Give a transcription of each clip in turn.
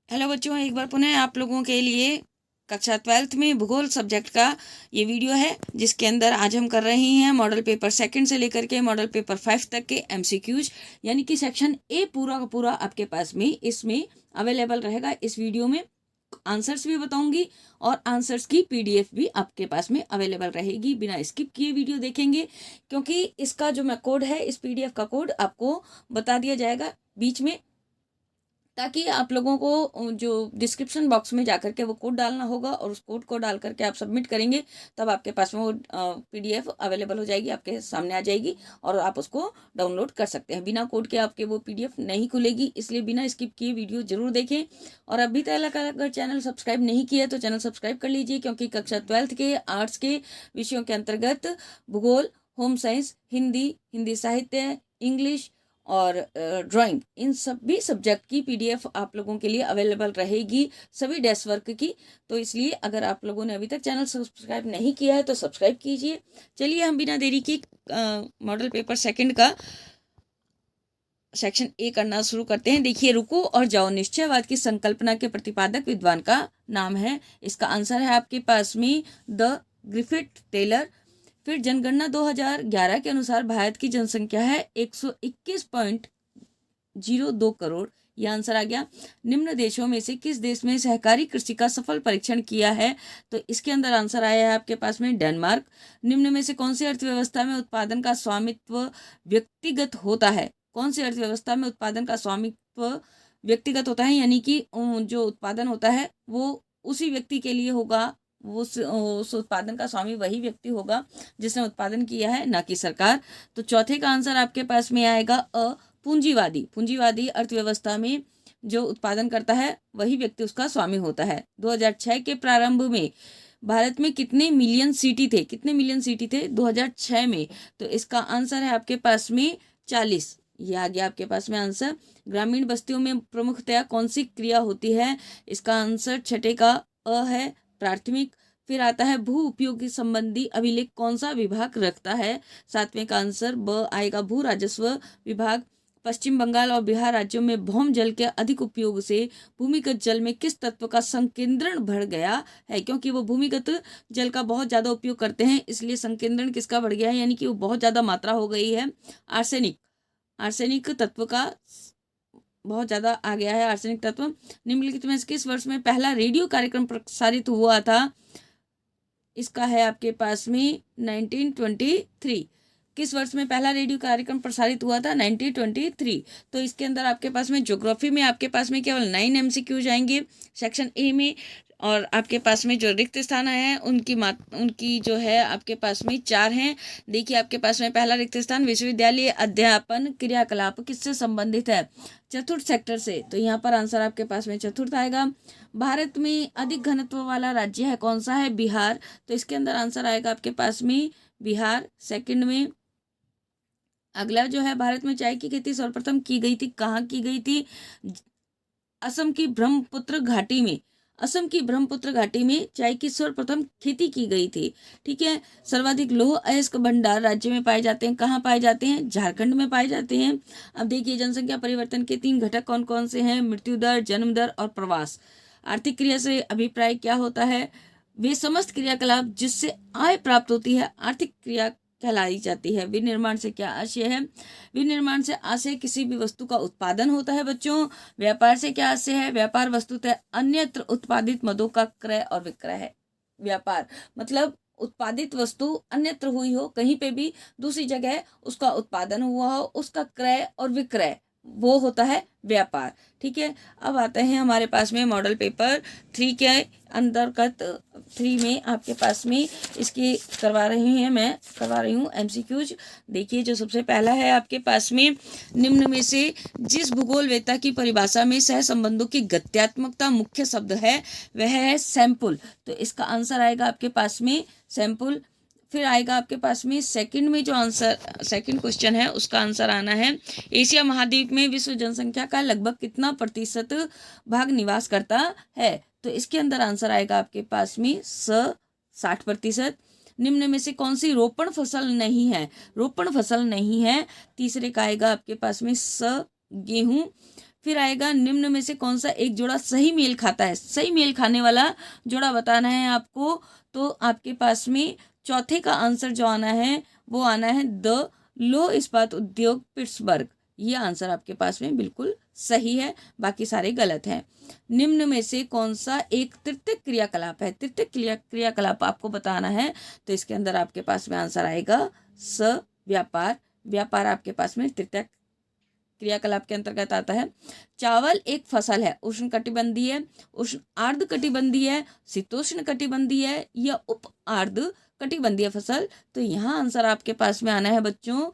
Hello बच्चों, एक बार पुनः आप लोगों के लिए कक्षा 12th में भूगोल सब्जेक्ट का ये वीडियो है, जिसके अंदर आज हम कर रहे हैं मॉडल पेपर सेकंड से लेकर के मॉडल पेपर 5 तक के एमसीक्यूज, यानी कि सेक्शन ए पूरा का पूरा आपके पास में इसमें अवेलेबल रहेगा। इस वीडियो में आंसर्स भी बताऊंगी और आंसर्स की पीडीएफ भी आपके पास में अवेलेबल रहेगी। बिना स्किप किए वीडियो देखेंगे, क्योंकि इसका जो मैं कोड है, इस पीडीएफ का कोड आपको बता दिया जाएगा बीच में, ताकि आप लोगों को जो डिस्क्रिप्शन बॉक्स में जाकर के वो कोड डालना होगा और उस कोड को डाल करके आप सबमिट करेंगे, तब आपके पास में वो पीडीएफ अवेलेबल हो जाएगी, आपके सामने आ जाएगी और आप उसको डाउनलोड कर सकते हैं। बिना कोड के आपके वो पीडीएफ नहीं खुलेगी, इसलिए बिना स्किप किए वीडियो जरूर देखें। और अभी तक अगर चैनल सब्सक्राइब नहीं किया तो चैनल सब्सक्राइब कर लीजिए, क्योंकि कक्षा 12th के आर्ट्स के विषयों के अंतर्गत भूगोल, होम साइंस, हिंदी, हिंदी साहित्य, इंग्लिश और ड्राइंग, इन सभी सब्जेक्ट की पीडीएफ आप लोगों के लिए अवेलेबल रहेगी, सभी डेस्क वर्क की। तो इसलिए अगर आप लोगों ने अभी तक चैनल सब्सक्राइब नहीं किया है तो सब्सक्राइब कीजिए। चलिए हम बिना देरी की मॉडल पेपर सेकंड का सेक्शन ए करना शुरू करते हैं। देखिए, रुको और जाओ निश्चयवाद की संकल्पना के प्रतिपादक विद्वान का नाम है। इसका आंसर है आपके पास में द ग्रिफिथ टेलर। फिर जनगणना 2011 के अनुसार भारत की जनसंख्या है 121.02 करोड़। यह आंसर आ गया। निम्न देशों में से किस देश में सहकारी कृषि का सफल परीक्षण किया है? तो इसके अंदर आंसर आया है आपके पास में डेनमार्क। निम्न में से कौन सी अर्थव्यवस्था में उत्पादन का स्वामित्व व्यक्तिगत होता है? कौन सी अर्थव्यवस्था में उत्पादन का स्वामित्व व्यक्तिगत होता है, यानी कि जो उत्पादन होता है वो उसी व्यक्ति के लिए होगा, वो उस उत्पादन का स्वामी वही व्यक्ति होगा जिसने उत्पादन किया है, ना कि सरकार। तो चौथे का आंसर आपके पास में आएगा पूंजीवादी। पूंजीवादी अर्थव्यवस्था में जो उत्पादन करता है वही व्यक्ति उसका स्वामी होता है। 2006 के प्रारंभ में भारत में कितने मिलियन सिटी थे? कितने मिलियन सिटी थे 2006 में? तो इसका आंसर है आपके पास में 40। ये आ गया आपके पास में आंसर। ग्रामीण बस्तियों में प्रमुखतया कौन सी क्रिया होती है? इसका आंसर छठे का है, प्राथमिक। फिर आता है भू उपयोगी संबंधी अभिलेख कौन सा विभाग रखता है? सातवें का आंसर ब आएगा, भू राजस्व विभाग। पश्चिम बंगाल और बिहार राज्यों में भौम जल के अधिक उपयोग से भूमिगत जल में किस तत्व का संकेंद्रण बढ़ गया है? क्योंकि वो भूमिगत जल का बहुत ज्यादा उपयोग करते हैं, इसलिए संकेंद्रण किसका बढ़ गया है, यानी कि वो बहुत ज्यादा मात्रा हो गई है आर्सेनिक। आर्सेनिक तत्व का बहुत ज्यादा आ गया है आर्सेनिक तत्व। निम्नलिखित में किस वर्ष में पहला रेडियो कार्यक्रम प्रसारित हुआ था? इसका है आपके पास में 1923। किस वर्ष में पहला रेडियो कार्यक्रम प्रसारित हुआ था? 1923। तो इसके अंदर आपके पास में ज्योग्राफी में आपके पास में केवल 9 एमसीक्यू जाएंगे सेक्शन ए में, और आपके पास में जो रिक्त स्थान है उनकी जो है आपके पास में 4 हैं। देखिए, आपके पास में पहला रिक्त स्थान विश्वविद्यालय अध्यापन क्रियाकलाप किससे संबंधित है? चतुर्थ सेक्टर से। तो यहाँ पर आंसर आपके पास में चतुर्थ आएगा। भारत में अधिक घनत्व वाला राज्य है कौन सा है? बिहार। तो इसके अंदर आंसर आएगा आपके पास में बिहार सेकंड में। अगला जो है, भारत में चाय की खेती सर्वप्रथम की गई थी, कहाँ की गई थी? असम की ब्रह्मपुत्र घाटी में। असम की ब्रह्मपुत्र घाटी में चाय की सर्वप्रथम खेती की गई थी। ठीक है। सर्वाधिक लौह अयस्क भंडार राज्य में पाए जाते हैं, कहाँ पाए जाते हैं? झारखंड में पाए जाते हैं। अब देखिए, जनसंख्या परिवर्तन के 3 घटक कौन कौन से हैं? मृत्यु दर, जन्म दर और प्रवास। आर्थिक क्रिया से अभिप्राय क्या होता है? वे समस्त क्रियाकलाप जिससे आय प्राप्त होती है आर्थिक क्रिया कहलाई जाती है। विनिर्माण से क्या आशय है? विनिर्माण से आशय किसी भी वस्तु का उत्पादन होता है बच्चों। व्यापार से क्या आशय है? व्यापार वस्तुतः अन्यत्र उत्पादित मदों का क्रय और विक्रय है। व्यापार मतलब उत्पादित वस्तु अन्यत्र हुई हो, कहीं पे भी दूसरी जगह उसका उत्पादन हुआ हो, उसका क्रय और विक्रय, वो होता है व्यापार। ठीक है। अब आते हैं हमारे पास में मॉडल पेपर 3 के अंतर्गत 3 में आपके पास में इसकी करवा रही हूँ एमसीक्यूज। देखिए, जो सबसे पहला है आपके पास में, निम्न में से जिस भूगोलवेत्ता की परिभाषा में सह संबंधों की गत्यात्मकता मुख्य शब्द है वह है सैंपल। तो इसका आंसर आएगा आपके पास में सैंपल। फिर आएगा आपके पास में सेकंड में जो आंसर, सेकंड क्वेश्चन है उसका आंसर आना है, एशिया महाद्वीप में विश्व जनसंख्या का लगभग कितना प्रतिशत भाग निवास करता है? तो इसके अंदर आंसर आएगा आपके पास में 60%। निम्न में से कौन सी रोपण फसल नहीं है? रोपण फसल नहीं है। तीसरे का आएगा आपके पास में गेहूं। फिर आएगा निम्न में से कौन सा एक जोड़ा सही मेल खाता है। सही मेल खाने वाला जोड़ा बताना है आपको। तो आपके पास में चौथे का आंसर जो आना है वो आना है द लौह इस्पात उद्योग पिट्सबर्ग। ये आंसर आपके पास में बिल्कुल सही है, बाकी सारे गलत हैं। निम्न में से कौन सा एक तृतीयक क्रियाकलाप है। तृतीयक क्रियाकलाप आपको बताना है, तो इसके अंदर आपके पास में आंसर आएगा स व्यापार। व्यापार आपके पास में तृतीयक क्रियाकलाप के अंतर्गत आता है। चावल एक फसल है, उष्ण कटिबंधीय, उष्ण आर्द्र कटिबंधीय, शीतोष्ण कटिबंधीय या उप आर्द्र कटिबंधीय फसल। तो यहाँ आंसर आपके पास में आना है बच्चों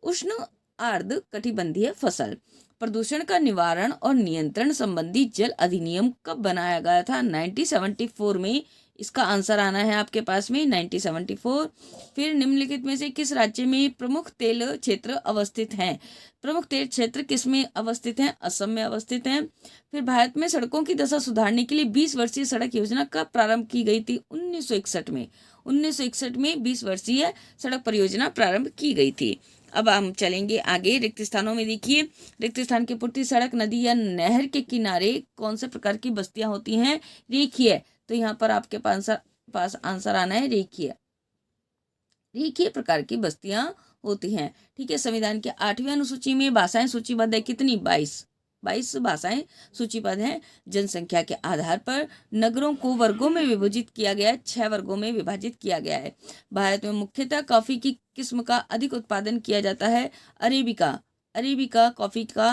उष्ण आर्द्र कटिबंधीय फसल। प्रदूषण का निवारण और नियंत्रण संबंधी जल अधिनियम कब बनाया गया था। 1974 में इसका आंसर आना है आपके पास में 1974। फिर निम्नलिखित में से किस राज्य में प्रमुख तेल क्षेत्र अवस्थित हैं। प्रमुख तेल क्षेत्र किस में अवस्थित हैं। असम में अवस्थित हैं। फिर भारत में सड़कों की दशा सुधारने के लिए 20 वर्षीय सड़क योजना कब प्रारंभ की गई थी। 1961 में। 1961 में 20 वर्षीय सड़क परियोजना प्रारंभ की गई थी। अब हम चलेंगे आगे। रिक्त स्थानों में देखिए, रिक्त स्थान की पूर्ति सड़क, नदी या नहर के किनारे कौन से प्रकार की बस्तियां होती हैं। रेखीय। तो यहाँ पर आपके पास आंसर आना है रेखीय। रेखीय प्रकार की बस्तियां होती हैं। ठीक है। संविधान के 8वीं अनुसूची में भाषाएं सूचीबद्ध है कितनी। 22 भाषाएं सूचीबद्ध हैं। जनसंख्या के आधार पर नगरों को वर्गों में विभाजित किया गया है। 6 वर्गों में विभाजित किया गया है। भारत में मुख्यतः कॉफी की किस्म का अधिक उत्पादन किया जाता है। अरेबिका कॉफी का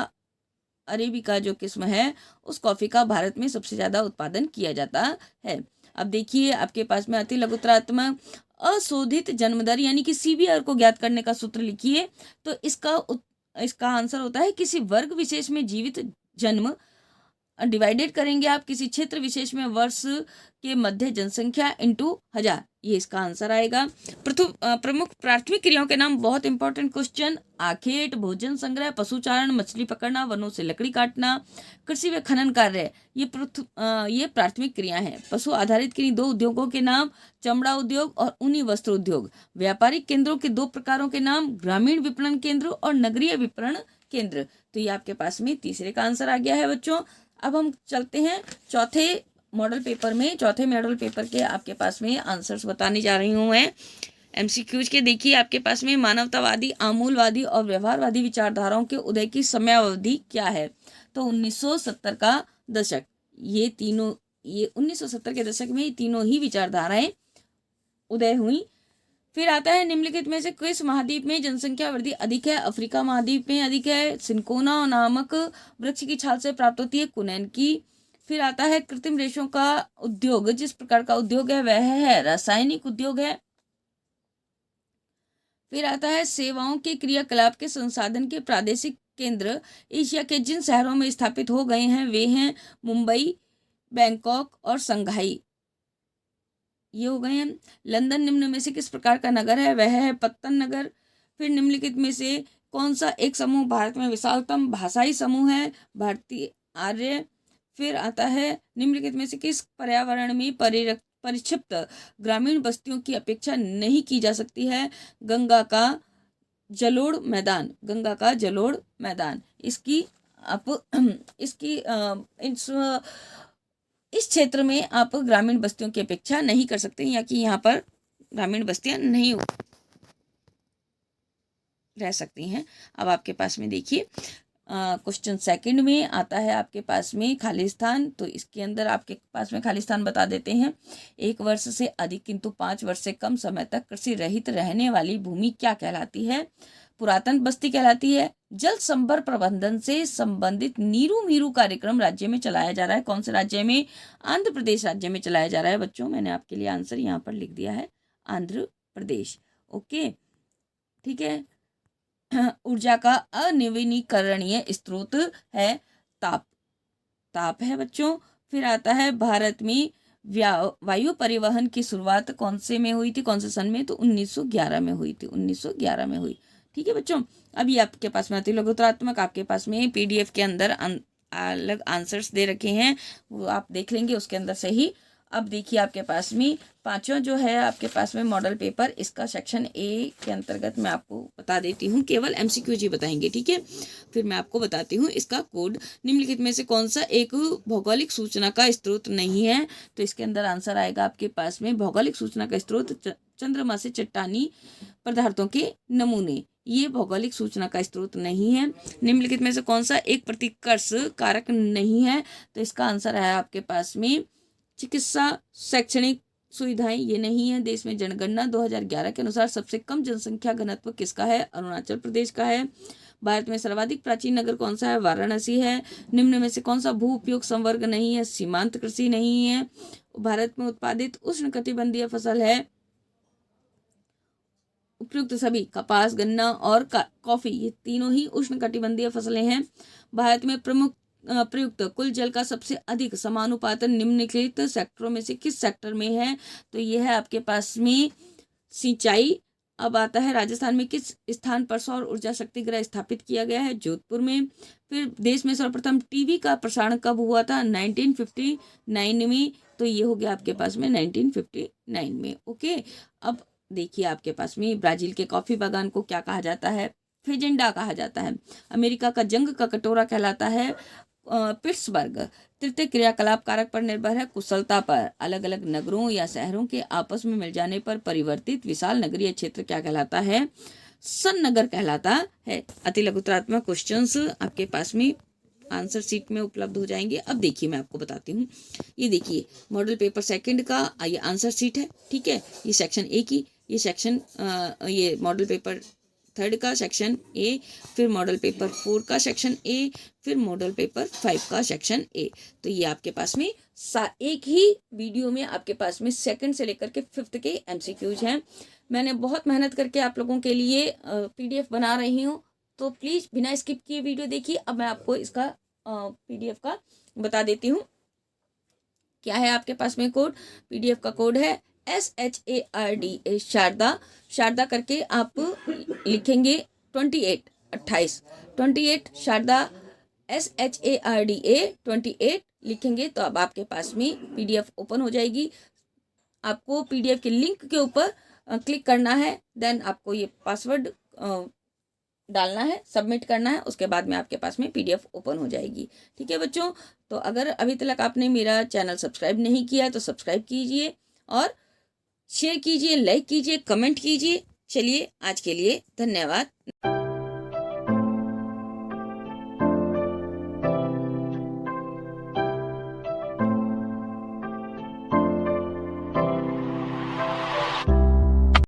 अरेबिका जो किस्म है उस कॉफी का भारत में सबसे ज्यादा उत्पादन किया जाता है। अब देखिए आपके पास में अति लघुतरात्मक अशोधित जन्म दर यानी कि सीबीआर को ज्ञात करने का सूत्र लिखिए। तो इसका आंसर होता है किसी वर्ग विशेष में जीवित जन्म डिवाइडेड करेंगे आप किसी क्षेत्र विशेष में वर्ष के मध्य जनसंख्या इंटू 1000। ये इसका आंसर आएगा। प्रमुख प्राथमिक क्रियाओं के नाम, बहुत इंपॉर्टेंट क्वेश्चन। आखेट, भोजन संग्रह, पशुचारण, मछली पकड़ना, वनों से लकड़ी काटना, कृषि व खनन कार्य, ये प्राथमिक क्रिया हैं। पशु आधारित किन्हीं 2 उद्योगों के नाम, चमड़ा उद्योग और ऊनी वस्त्र उद्योग। व्यापारिक केंद्रों के 2 प्रकारों के नाम, ग्रामीण विपणन केंद्र और नगरीय विपणन केंद्र। तो ये आपके पास में तीसरे का आंसर आ गया है बच्चों। अब हम चलते हैं चौथे मॉडल पेपर में। चौथे मॉडल पेपर के आपके पास में आंसर्स बताने जा रही हूँ मैं एमसीक्यूज के। देखिए आपके पास में मानवतावादी, आमूलवादी और व्यवहारवादी विचारधाराओं के उदय की समयावधि क्या है। तो 1970 का दशक। ये 1970 के दशक में ये तीनों ही विचारधाराएं उदय हुई। फिर आता है निम्नलिखित में से किस महाद्वीप में जनसंख्या वृद्धि अधिक है। अफ्रीका महाद्वीप में अधिक है। सिनकोना नामक वृक्ष की छाल से प्राप्त होती है कुनैन की। फिर आता है कृत्रिम रेशों का उद्योग, जिस प्रकार का उद्योग है वह है रासायनिक उद्योग है। फिर आता है सेवाओं के क्रियाकलाप के संसाधन के प्रादेशिक केंद्र एशिया के जिन शहरों में स्थापित हो गए हैं वे हैं मुंबई, बैंकॉक और संघाई। ये हो गए हैं। लंदन निम्न में से किस प्रकार का नगर है, वह है पत्तन नगर। फिर निम्नलिखित में से कौन सा एक समूह भारत में विशालतम भाषाई समूह है, भारतीय आर्य। फिर आता है निम्नलिखित में से किस पर्यावरण में परिक्षिप्त ग्रामीण बस्तियों की अपेक्षा नहीं की जा सकती है, गंगा का जलोढ़ मैदान। गंगा का जलोढ़ मैदान इसकी इस क्षेत्र में आप ग्रामीण बस्तियों की अपेक्षा नहीं कर सकते, या कि यहाँ पर ग्रामीण बस्तियां नहीं रह सकती हैं। अब आपके पास में देखिए क्वेश्चन सेकंड में आता है आपके पास में खालिस्तान। तो इसके अंदर आपके पास में खालिस्तान बता देते हैं। 1 वर्ष से अधिक किंतु 5 वर्ष से कम समय तक कृषि रहित रहने वाली भूमि क्या कहलाती है। पुरातन बस्ती कहलाती है। जल संभर प्रबंधन से संबंधित नीरू मीरू कार्यक्रम राज्य में चलाया जा रहा है। कौन से राज्य में, आंध्र प्रदेश राज्य में चलाया जा रहा है बच्चों। मैंने आपके लिए आंसर यहाँ पर लिख दिया है, आंध्र प्रदेश। ओके ठीक है। ऊर्जा का अनवीनीकरणीय स्रोत है ताप है बच्चों। फिर आता है भारत में वायु परिवहन की शुरुआत कौन से में हुई थी, कौन से सन में, तो 1911 में हुई थी। 1911 में हुई। ठीक है बच्चों। अब ये आपके पास में अति लघुतरात्मक आपके पास में पीडीएफ के अंदर अलग आंसर्स दे रखे हैं, वो आप देख लेंगे, उसके अंदर से ही अब देखिए आपके पास में पांचवा जो है आपके पास में मॉडल पेपर, इसका सेक्शन ए के अंतर्गत मैं आपको बता देती हूँ, केवल एमसीक्यू जी बताएंगे, ठीक है। फिर मैं आपको बताती हूँ इसका कोड। निम्नलिखित में से कौन सा एक भौगोलिक सूचना का स्रोत नहीं है? तो इसके अंदर आंसर आएगा आपके पास में भौगोलिक सूचना का स्रोत चंद्रमा से चट्टानी पदार्थों के नमूने, ये भौगोलिक सूचना का स्रोत नहीं है। निम्नलिखित में से कौन सा एक प्रतिकर्ष कारक नहीं है? तो इसका आंसर है आपके पास में चिकित्सा शैक्षणिक सुविधाएं, ये नहीं है। देश में जनगणना 2011 के अनुसार सबसे कम जनसंख्या घनत्व किसका है? अरुणाचल प्रदेश का है। भारत में सर्वाधिक प्राचीन नगर कौन सा है? वाराणसी है। निम्न में से कौन सा भू उपयोग संवर्ग नहीं है? सीमांत कृषि नहीं है। भारत में उत्पादित उष्णकटिबंधीय फसल है उपयुक्त सभी कपास, गन्ना और कॉफी, ये तीनों ही उष्णकटिबंधीय फसलें हैं। भारत में प्रयुक्त कुल जल का सबसे अधिक समानुपातन निम्नलिखित सेक्टरों में से किस सेक्टर में है? तो ये है आपके पास में सिंचाई। अब आता है राजस्थान में किस स्थान पर सौर ऊर्जा शक्ति गृह स्थापित किया गया है? जोधपुर में। फिर देश में सर्वप्रथम टीवी का प्रसारण कब हुआ था? 1959 में। तो ये हो गया आपके पास में 1959 में। ओके, अब देखिए आपके पास में ब्राजील के कॉफी बागान को क्या कहा जाता है? फेजेंडा कहा जाता है। अमेरिका का जंग का कटोरा कहलाता है पिट्सबर्ग। तृतीय क्रियाकलाप कारक पर निर्भर है कुशलता पर। अलग अलग नगरों या शहरों के आपस में मिल जाने पर परिवर्तित विशाल नगरीय क्षेत्र क्या कहलाता है? सन्नगर कहलाता है। अति लघुतरात्मक क्वेश्चंस आपके पास में आंसर शीट में उपलब्ध हो जाएंगे। अब देखिए मैं आपको बताती हूँ, ये देखिए मॉडल पेपर सेकंड का ये आंसर शीट है, ठीक है। ये सेक्शन ए की, ये सेक्शन ये मॉडल पेपर थर्ड का सेक्शन ए, फिर मॉडल पेपर 4 का सेक्शन ए, फिर मॉडल पेपर 5 का सेक्शन ए। तो ये आपके पास में एक ही वीडियो में आपके पास में सेकंड से लेकर के 5th के एमसीक्यूज हैं। मैंने बहुत मेहनत करके आप लोगों के लिए पीडीएफ बना रही हूँ, तो प्लीज़ बिना स्किप किए वीडियो देखिए। अब मैं आपको इसका पीडीएफ का बता देती हूँ। क्या है आपके पास में कोड? पीडीएफ का कोड है SHARDA, शारदा करके आप लिखेंगे 28 शारदा SHARDA 28 लिखेंगे तो अब आपके पास में पीडीएफ ओपन हो जाएगी। आपको पीडीएफ के लिंक के ऊपर क्लिक करना है, देन आपको ये पासवर्ड डालना है, सबमिट करना है, उसके बाद में आपके पास में पीडीएफ ओपन हो जाएगी। ठीक है बच्चों, तो अगर अभी तक आपने मेरा चैनल सब्सक्राइब नहीं किया तो सब्सक्राइब कीजिए और शेयर कीजिए, लाइक कीजिए, कमेंट कीजिए। चलिए आज के लिए धन्यवाद।